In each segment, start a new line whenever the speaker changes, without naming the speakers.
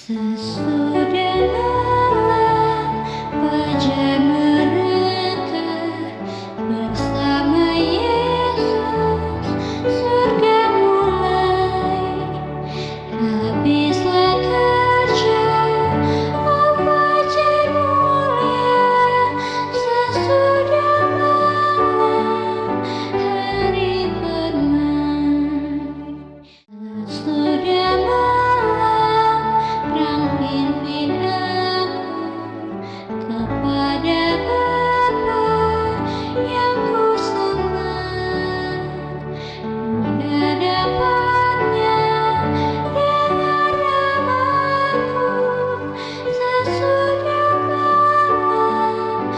Sesudah malam fajar mereka bersama Yesus, surga mulai. Habislah kerja, oh fajar mulia. Sesudah malam hari firman. Sesudah malam perang pimpin aku kepada Bapa yang ku sembah. Mudah dapatnya dengar namaku sesudah malam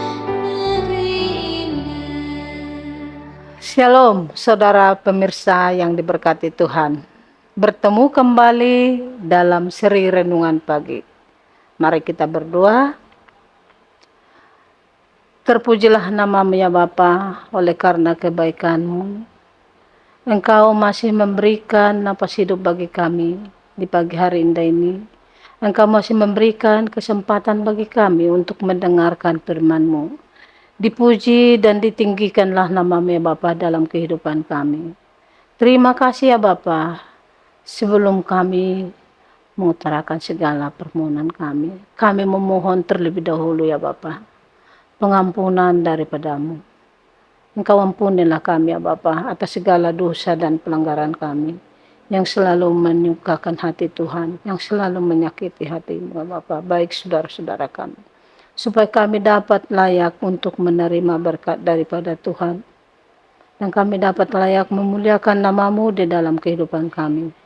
negeri indah.
Shalom, saudara pemirsa yang diberkati Tuhan. Bertemu kembali dalam seri renungan pagi. Mari kita berdoa. Terpujilah nama-Mu ya Bapa, oleh karena kebaikan-Mu. Engkau masih memberikan napas hidup bagi kami di pagi hari indah ini. Engkau masih memberikan kesempatan bagi kami untuk mendengarkan firman-Mu. Dipuji dan ditinggikanlah nama-Mu ya Bapa dalam kehidupan kami. Terima kasih ya Bapa. Sebelum kami mengutarakan segala permohonan kami memohon terlebih dahulu ya Bapa, pengampunan daripada-Mu. Engkau ampunilah kami ya Bapa atas segala dosa dan pelanggaran kami yang selalu menyukakan hati Tuhan, yang selalu menyakiti hati-Mu ya Bapa, baik saudara-saudara kami, supaya kami dapat layak untuk menerima berkat daripada Tuhan, dan kami dapat layak memuliakan nama-Mu di dalam kehidupan kami.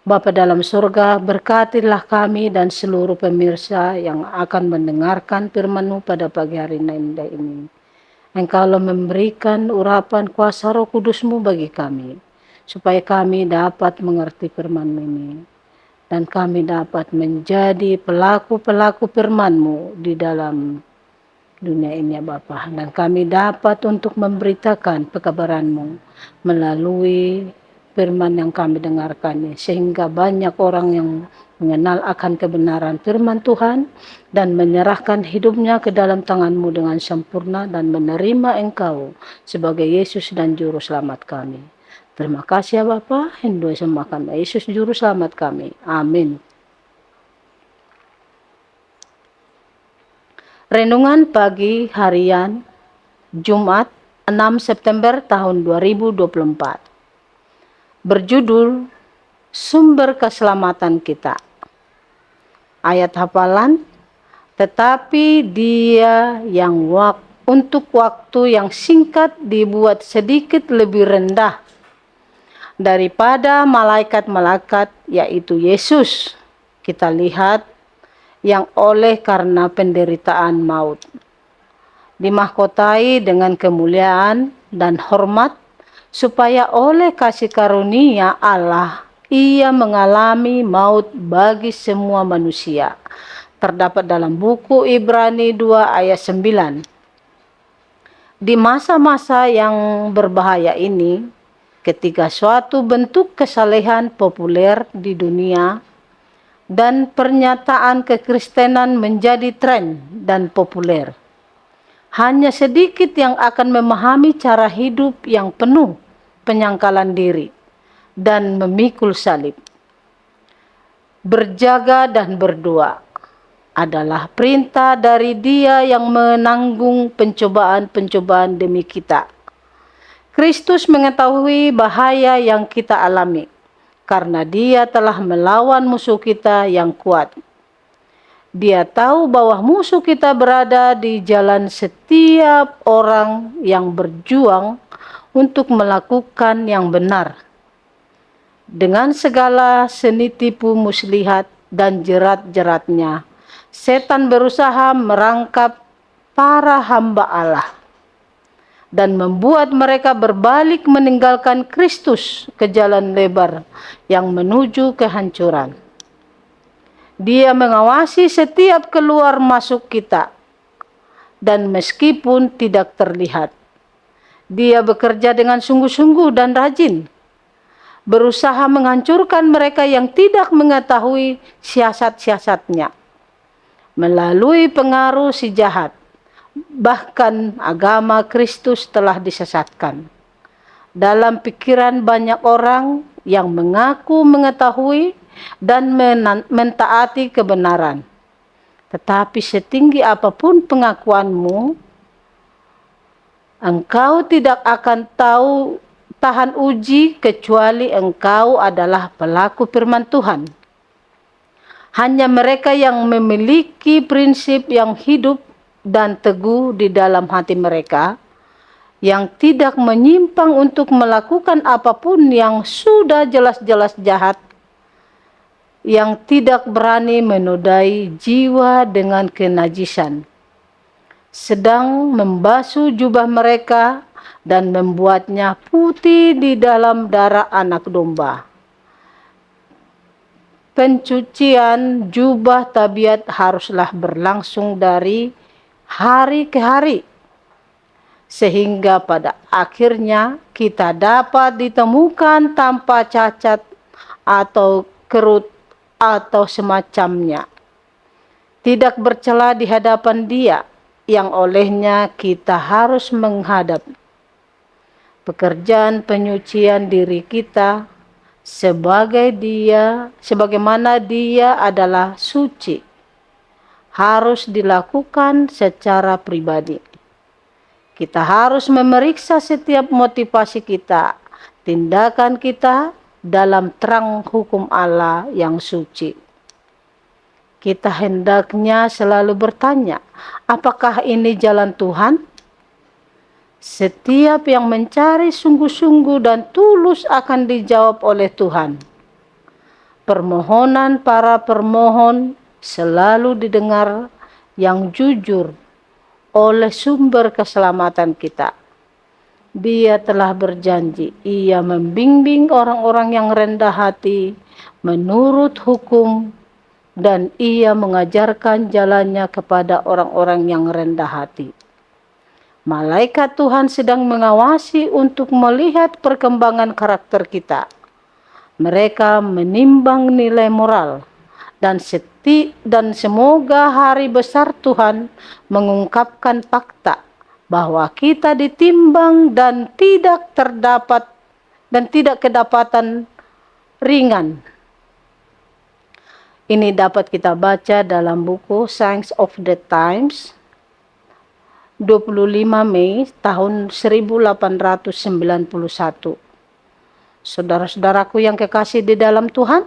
Bapa dalam surga, berkatilah kami dan seluruh pemirsa yang akan mendengarkan firman-Mu pada pagi hari indah ini. Engkaulah memberikan urapan kuasa Roh Kudus-Mu bagi kami, supaya kami dapat mengerti firman-Mu ini, dan kami dapat menjadi pelaku-pelaku firman-Mu di dalam dunia ini ya Bapa, dan kami dapat untuk memberitakan pekabaran-Mu melalui firman yang kami dengarkan ini, sehingga banyak orang yang mengenal akan kebenaran firman Tuhan dan menyerahkan hidupnya ke dalam tangan-Mu dengan sempurna dan menerima Engkau sebagai Yesus dan Juru Selamat kami. Terima kasih ya Bapa, Hindu sembahkan Yesus Juru Selamat kami. Amin. Renungan pagi harian Jumat 6 September tahun 2024. Berjudul Sumber Keselamatan Kita. Ayat hafalan, tetapi Dia yang untuk waktu yang singkat dibuat sedikit lebih rendah daripada malaikat-malaikat, yaitu Yesus. Kita lihat yang oleh karena penderitaan maut dimahkotai dengan kemuliaan dan hormat, supaya oleh kasih karunia Allah ia mengalami maut bagi semua manusia. Terdapat dalam buku Ibrani 2 ayat 9. Di masa-masa yang berbahaya ini, ketika suatu bentuk kesalehan populer di dunia dan pernyataan kekristenan menjadi tren dan populer, hanya sedikit yang akan memahami cara hidup yang penuh penyangkalan diri dan memikul salib. Berjaga dan berdoa adalah perintah dari Dia yang menanggung pencobaan-pencobaan demi kita. Kristus mengetahui bahaya yang kita alami, karena Dia telah melawan musuh kita yang kuat. Dia tahu bahwa musuh kita berada di jalan setiap orang yang berjuang untuk melakukan yang benar. Dengan segala seni tipu muslihat dan jerat-jeratnya, setan berusaha merangkap para hamba Allah dan membuat mereka berbalik meninggalkan Kristus ke jalan lebar yang menuju kehancuran. Dia mengawasi setiap keluar masuk kita, dan meskipun tidak terlihat, Dia bekerja dengan sungguh-sungguh dan rajin, berusaha menghancurkan mereka yang tidak mengetahui siasat-siasatnya melalui pengaruh si jahat. Bahkan agama Kristus telah disesatkan. Dalam pikiran banyak orang yang mengaku mengetahui dan mentaati kebenaran. Tetapi setinggi apapun pengakuanmu, engkau tidak akan tahan uji kecuali engkau adalah pelaku firman Tuhan. Hanya mereka yang memiliki prinsip yang hidup dan teguh di dalam hati mereka, yang tidak menyimpang untuk melakukan apapun yang sudah jelas-jelas jahat, yang tidak berani menodai jiwa dengan kenajisan, sedang membasuh jubah mereka dan membuatnya putih di dalam darah anak domba. Pencucian jubah tabiat haruslah berlangsung dari hari ke hari, sehingga pada akhirnya kita dapat ditemukan tanpa cacat atau kerut atau semacamnya, tidak bercela di hadapan Dia yang olehnya kita harus menghadap. Pekerjaan penyucian diri kita sebagaimana Dia adalah suci, harus dilakukan secara pribadi. Kita harus memeriksa setiap motivasi kita, tindakan kita dalam terang hukum Allah yang suci. Kita hendaknya selalu bertanya, apakah ini jalan Tuhan? Setiap yang mencari sungguh-sungguh dan tulus akan dijawab oleh Tuhan. Permohonan para permohon selalu didengar yang jujur oleh sumber keselamatan kita. Dia telah berjanji, Ia membimbing orang-orang yang rendah hati menurut hukum, dan Ia mengajarkan jalannya kepada orang-orang yang rendah hati. Malaikat Tuhan sedang mengawasi untuk melihat perkembangan karakter kita. Mereka menimbang nilai moral, dan semoga hari besar Tuhan mengungkapkan fakta bahwa kita ditimbang dan tidak kedapatan ringan. Ini dapat kita baca dalam buku Signs of the Times, 25 Mei tahun 1891. Saudara-saudaraku yang kekasih di dalam Tuhan,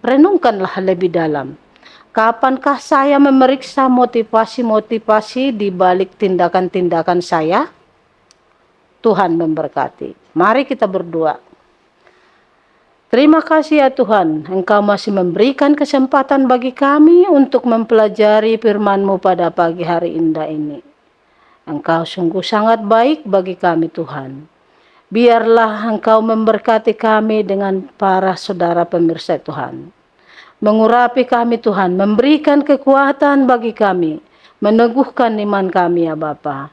renungkanlah lebih dalam. Kapankah saya memeriksa motivasi-motivasi di balik tindakan-tindakan saya? Tuhan memberkati. Mari kita berdoa. Terima kasih ya Tuhan, Engkau masih memberikan kesempatan bagi kami untuk mempelajari firman-Mu pada pagi hari indah ini. Engkau sungguh sangat baik bagi kami Tuhan. Biarlah Engkau memberkati kami dengan para saudara pemirsa Tuhan. Mengurapi kami Tuhan, memberikan kekuatan bagi kami, meneguhkan iman kami ya Bapa,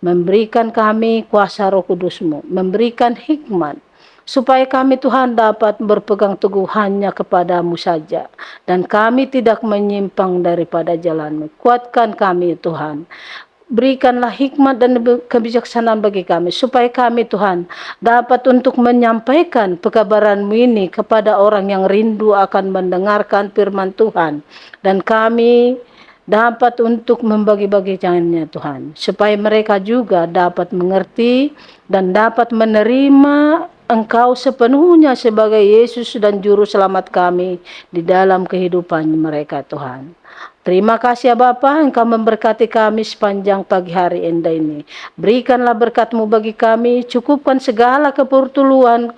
memberikan kami kuasa Roh Kudus-Mu, memberikan hikmat, supaya kami Tuhan dapat berpegang teguh hanya kepada-Mu saja, dan kami tidak menyimpang daripada jalan-Mu. Kuatkan kami Tuhan. Berikanlah hikmat dan kebijaksanaan bagi kami, supaya kami Tuhan dapat untuk menyampaikan pekabaran-Mu ini kepada orang yang rindu akan mendengarkan firman Tuhan. Dan kami dapat untuk membagi-bagikannya Tuhan, supaya mereka juga dapat mengerti dan dapat menerima Engkau sepenuhnya sebagai Yesus dan Juru Selamat kami di dalam kehidupan mereka Tuhan. Terima kasih ya Bapa, Engkau memberkati kami sepanjang pagi hari indah ini. Berikanlah berkat-Mu bagi kami, cukupkan segala keperluan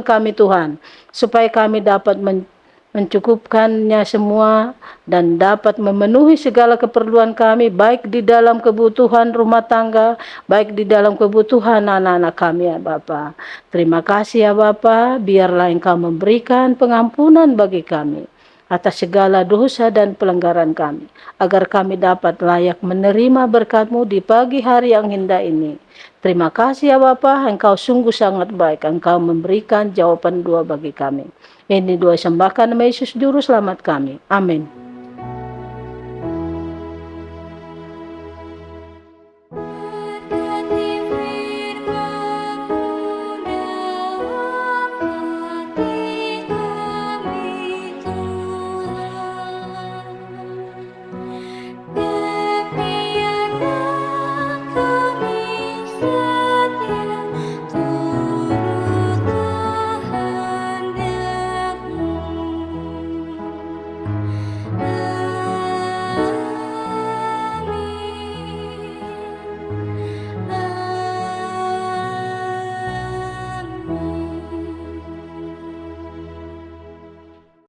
kami Tuhan, supaya kami dapat mencukupkannya semua dan dapat memenuhi segala keperluan kami, baik di dalam kebutuhan rumah tangga, baik di dalam kebutuhan anak-anak kami ya Bapa. Terima kasih ya Bapa, biarlah Engkau memberikan pengampunan bagi kami. atas segala dosa dan pelanggaran kami, agar kami dapat layak menerima berkat-Mu di pagi hari yang indah ini. Terima kasih ya Bapa, Engkau sungguh sangat baik, Engkau memberikan jawaban doa bagi kami. Ini doa sembahkan nama Yesus Juru Selamat kami. Amin.